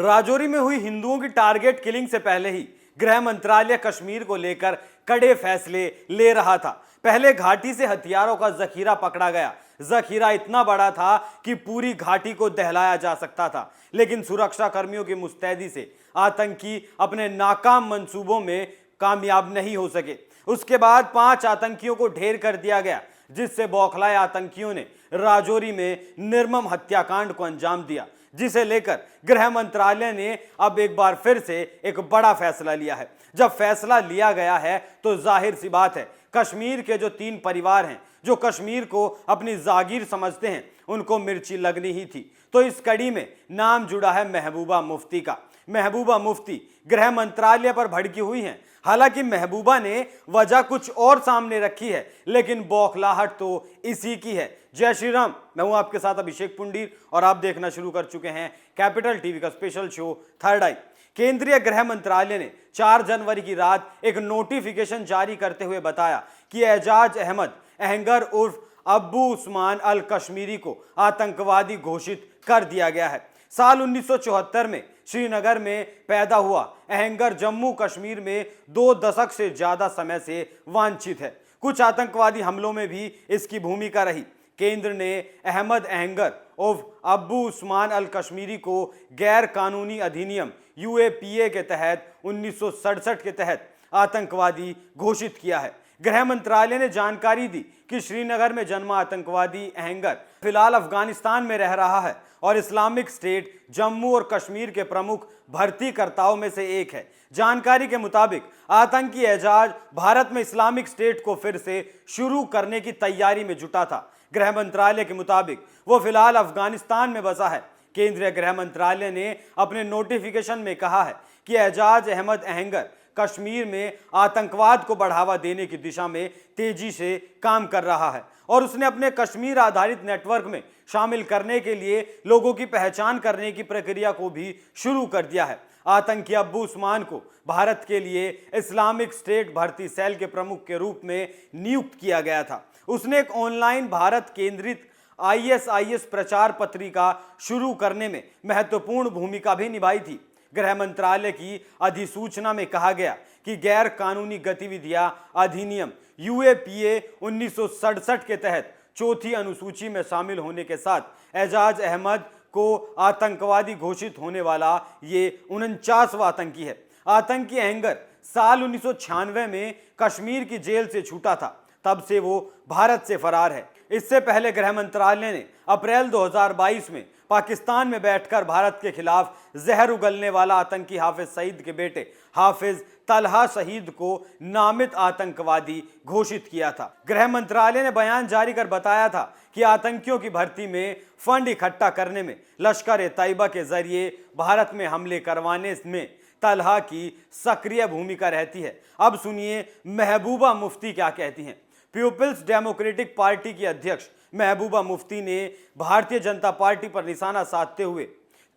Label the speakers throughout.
Speaker 1: राजौरी में हुई हिंदुओं की टारगेट किलिंग से पहले ही गृह मंत्रालय कश्मीर को लेकर कड़े फैसले ले रहा था। पहले घाटी से हथियारों का जखीरा पकड़ा गया। जखीरा इतना बड़ा था कि पूरी घाटी को दहलाया जा सकता था, लेकिन सुरक्षा कर्मियों की मुस्तैदी से आतंकी अपने नाकाम मंसूबों में कामयाब नहीं हो सके। उसके बाद 5 आतंकियों को ढेर कर दिया गया, जिससे बौखलाए आतंकियों ने राजौरी में निर्मम हत्याकांड को अंजाम दिया, जिसे लेकर गृह मंत्रालय ने अब एक बार फिर से एक बड़ा फैसला लिया है। जब फैसला लिया गया है तो जाहिर सी बात है, कश्मीर के जो 3 परिवार हैं जो कश्मीर को अपनी जागीर समझते हैं, उनको मिर्ची लगनी ही थी। तो इस कड़ी में नाम जुड़ा है महबूबा मुफ्ती का। महबूबा मुफ्ती गृह मंत्रालय पर भड़की हुई हैं। हालांकि महबूबा ने वजह कुछ और सामने रखी है, लेकिन बौखलाहट तो इसी की है। जय श्री राम, मैं हूं आपके साथ अभिषेक पुंडीर और आप देखना शुरू कर चुके हैं कैपिटल टीवी का स्पेशल शो थर्ड आई। केंद्रीय गृह मंत्रालय ने 4 जनवरी की रात एक नोटिफिकेशन जारी करते हुए बताया कि एजाज अहमद अहंगर उर्फ अब्बू उस्मान अल कश्मीरी को आतंकवादी घोषित कर दिया गया है। साल 1974 में श्रीनगर में पैदा हुआ अहंगर जम्मू कश्मीर में 2 दशक से ज्यादा समय से वांछित है। कुछ आतंकवादी हमलों में भी इसकी भूमिका रही। केंद्र ने अहमद अहंगर उर्फ अब्बू उस्मान अल कश्मीरी को गैर कानूनी अधिनियम यूएपीए के तहत 1967 के तहत आतंकवादी घोषित किया है। गृह मंत्रालय ने जानकारी दी कि श्रीनगर में जन्मा आतंकवादी अहंगर फिलहाल अफगानिस्तान में रह रहा है और इस्लामिक स्टेट जम्मू और कश्मीर के प्रमुख भर्तीकर्ताओं में से एक है। जानकारी के मुताबिक आतंकी एजाज भारत में इस्लामिक स्टेट को फिर से शुरू करने की तैयारी में जुटा था। गृह मंत्रालय के मुताबिक वो फिलहाल अफगानिस्तान में बसा है। केंद्रीय गृह मंत्रालय ने अपने नोटिफिकेशन में कहा है कि एजाज अहमद अहंगर कश्मीर में आतंकवाद को बढ़ावा देने की दिशा में तेजी से काम कर रहा है और उसने अपने कश्मीर आधारित नेटवर्क में शामिल करने के लिए लोगों की पहचान करने की प्रक्रिया को भी शुरू कर दिया है। आतंकी अब्बू उस्मान को भारत के लिए इस्लामिक स्टेट भर्ती सेल के प्रमुख के रूप में नियुक्त किया गया था। उसने एक ऑनलाइन भारत केंद्रित ISIS प्रचार पत्रिका शुरू करने में महत्वपूर्ण भूमिका भी निभाई थी। गृह मंत्रालय की अधिसूचना में कहा गया कि गैर कानूनी गतिविधियां अधिनियम यूएपीए 1967 के तहत 4थी अनुसूची में शामिल होने के साथ एजाज अहमद को आतंकवादी घोषित होने वाला ये 49वां आतंकी है। आतंकी अहंगर साल 1996 में कश्मीर की जेल से छूटा था, तब से वो भारत से फरार है। इससे पहले गृह मंत्रालय ने अप्रैल 2022 में पाकिस्तान में बैठकर भारत के खिलाफ जहर उगलने वाला आतंकी हाफिज सईद के बेटे हाफिज तलहा शहीद को नामित आतंकवादी घोषित किया था। गृह मंत्रालय ने बयान जारी कर बताया था कि आतंकियों की भर्ती में फंड इकट्ठा करने में लश्कर-ए-तैयबा के जरिए भारत में हमले करवाने में तलहा की सक्रिय भूमिका रहती है। अब सुनिए महबूबा मुफ्ती क्या कहती हैं। पीपुल्स डेमोक्रेटिक पार्टी की अध्यक्ष महबूबा मुफ्ती ने भारतीय जनता पार्टी पर निशाना साधते हुए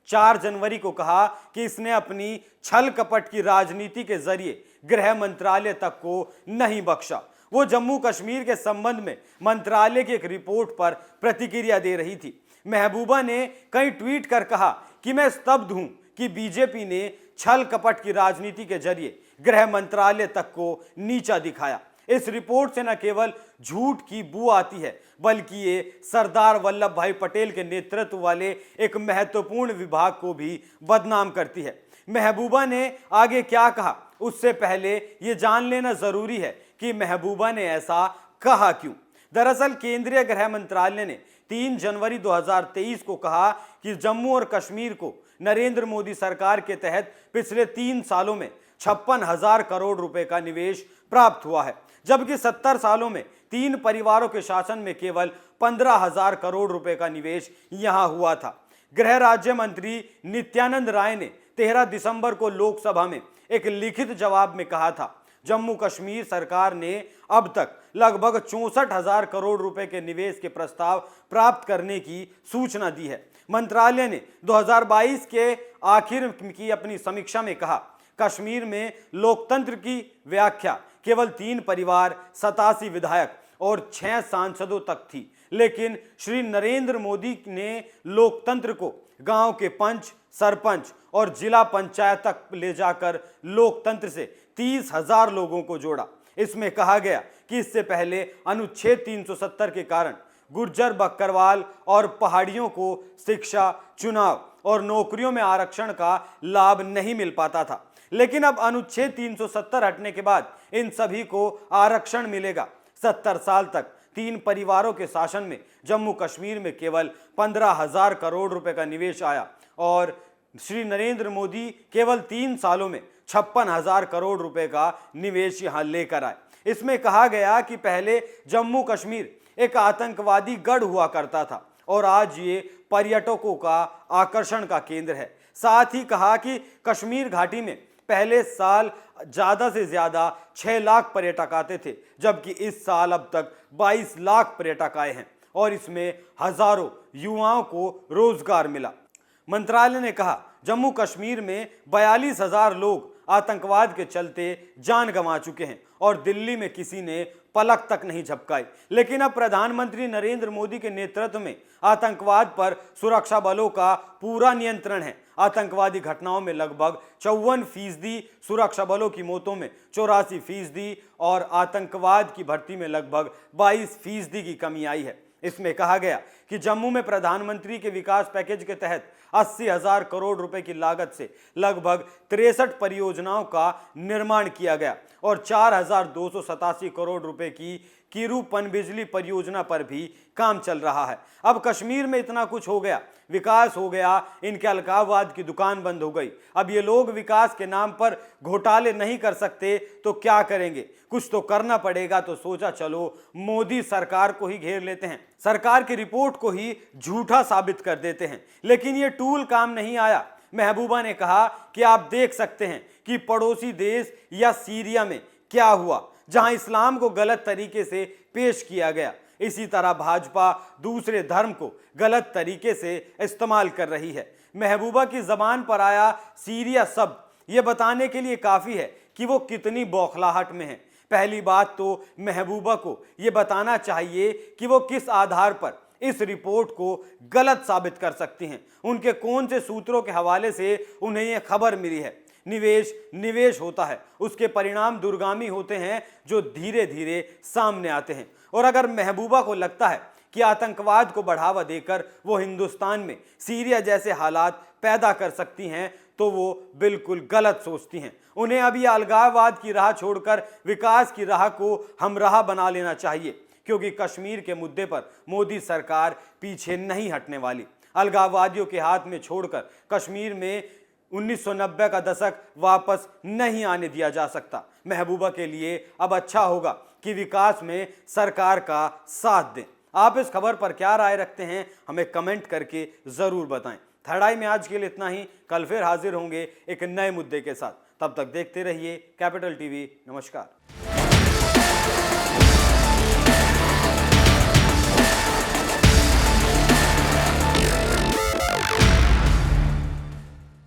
Speaker 1: 4 जनवरी को कहा कि इसने अपनी छल कपट की राजनीति के जरिए गृह मंत्रालय तक को नहीं बख्शा। वो जम्मू कश्मीर के संबंध में मंत्रालय की एक रिपोर्ट पर प्रतिक्रिया दे रही थी। महबूबा ने कई ट्वीट कर कहा कि मैं स्तब्ध हूं कि बीजेपी ने छल कपट की राजनीति के जरिए गृह मंत्रालय तक को नीचा दिखाया। इस रिपोर्ट से न केवल झूठ की बू आती है, बल्कि ये सरदार वल्लभ भाई पटेल के नेतृत्व वाले एक महत्वपूर्ण विभाग को भी बदनाम करती है। महबूबा ने आगे क्या कहा, उससे पहले ये जान लेना जरूरी है कि महबूबा ने ऐसा कहा क्यों। दरअसल केंद्रीय गृह मंत्रालय ने 3 जनवरी 2023 को कहा कि जम्मू और कश्मीर को नरेंद्र मोदी सरकार के तहत पिछले 3 सालों में 56,000 करोड़ रुपए का निवेश प्राप्त हुआ है, जबकि 70 सालों में 3 परिवारों के शासन में केवल 15,000 करोड़ रुपए का निवेश यहां हुआ था। गृह राज्य मंत्री नित्यानंद राय ने 13 दिसंबर को लोकसभा में एक लिखित जवाब में कहा था, जम्मू कश्मीर सरकार ने अब तक लगभग 64,000 करोड़ रुपए के निवेश के प्रस्ताव प्राप्त करने की सूचना दी है। मंत्रालय ने 2022 के आखिर की अपनी समीक्षा में कहा, कश्मीर में लोकतंत्र की व्याख्या केवल 3 परिवार, 87 विधायक और 6 सांसदों तक थी, लेकिन श्री नरेंद्र मोदी ने लोकतंत्र को गांव के पंच, सरपंच और जिला पंचायत तक ले जाकर लोकतंत्र से 30,000 लोगों को जोड़ा। इसमें कहा गया कि इससे पहले अनुच्छेद 370 के कारण गुर्जर, बकरवाल और पहाड़ियों को शिक्षा, चुनाव और नौकरियों में आरक्षण का लाभ नहीं मिल पाता था, लेकिन अब अनुच्छेद 370 हटने के बाद इन सभी को आरक्षण मिलेगा। 70 साल तक 3 परिवारों के शासन में जम्मू कश्मीर में केवल 15,000 करोड़ रुपए का निवेश आया और श्री नरेंद्र मोदी केवल 3 सालों में 56,000 करोड़ रुपए का निवेश यहां लेकर आए। इसमें कहा गया कि पहले जम्मू कश्मीर एक आतंकवादी गढ़ हुआ करता था और आज ये पर्यटकों का आकर्षण का केंद्र है। साथ ही कहा कि कश्मीर घाटी में पहले साल ज्यादा से ज्यादा 6 लाख पर्यटक आते थे, जबकि इस साल अब तक 22 लाख पर्यटक आए हैं और इसमें हजारों युवाओं को रोजगार मिला। मंत्रालय ने कहा जम्मू कश्मीर में 42,000 लोग आतंकवाद के चलते जान गंवा चुके हैं और दिल्ली में किसी ने पलक तक नहीं झपकाई। लेकिन अब प्रधानमंत्री नरेंद्र मोदी के नेतृत्व में आतंकवाद पर सुरक्षा बलों का पूरा नियंत्रण है। आतंकवादी घटनाओं में लगभग 54% सुरक्षा बलों की मौतों में 84% और आतंकवाद की भर्ती में लगभग 22% की कमी आई है। इसमें कहा गया कि जम्मू में प्रधानमंत्री के विकास पैकेज के तहत 80,000 करोड़ रुपए की लागत से लगभग 63 परियोजनाओं का निर्माण किया गया और 4,287 करोड़ रुपए की कीरू पनबिजली परियोजना पर भी काम चल रहा है। अब कश्मीर में इतना कुछ हो गया, विकास हो गया, इनके अलगाववाद की दुकान बंद हो गई। अब ये लोग विकास के नाम पर घोटाले नहीं कर सकते तो क्या करेंगे? कुछ तो करना पड़ेगा, तो सोचा चलो मोदी सरकार को ही घेर लेते हैं, सरकार की रिपोर्ट को ही झूठा साबित कर देते हैं। लेकिन ये टूल काम नहीं आया। महबूबा ने कहा कि आप देख सकते हैं कि पड़ोसी देश या सीरिया में क्या हुआ, जहां इस्लाम को गलत तरीके से पेश किया गया। इसी तरह भाजपा दूसरे धर्म को गलत तरीके से इस्तेमाल कर रही है। महबूबा की जबान पर आया सीरिया शब्द यह बताने के लिए काफी है कि वो कितनी बौखलाहट में है। पहली बात तो महबूबा को यह बताना चाहिए कि वो किस आधार पर इस रिपोर्ट को गलत साबित कर सकती हैं। उनके कौन से सूत्रों के हवाले से उन्हें यह खबर मिली है? निवेश होता है, उसके परिणाम दूरगामी होते हैं जो धीरे धीरे सामने आते हैं। और अगर महबूबा को लगता है कि आतंकवाद को बढ़ावा देकर वो हिंदुस्तान में सीरिया जैसे हालात पैदा कर सकती हैं, तो वो बिल्कुल गलत सोचती हैं। उन्हें अभी अलगाववाद की राह छोड़कर विकास की राह को हमराह बना लेना चाहिए, क्योंकि कश्मीर के मुद्दे पर मोदी सरकार पीछे नहीं हटने वाली। अलगाववादियों के हाथ में छोड़कर कश्मीर में 1990 का दशक वापस नहीं आने दिया जा सकता। महबूबा के लिए अब अच्छा होगा कि विकास में सरकार का साथ दें। आप इस खबर पर क्या राय रखते हैं, हमें कमेंट करके जरूर बताएं। थर्ड आई में आज के लिए इतना ही। कल फिर हाजिर होंगे एक नए मुद्दे के साथ। तब तक देखते रहिए कैपिटल टीवी। नमस्कार।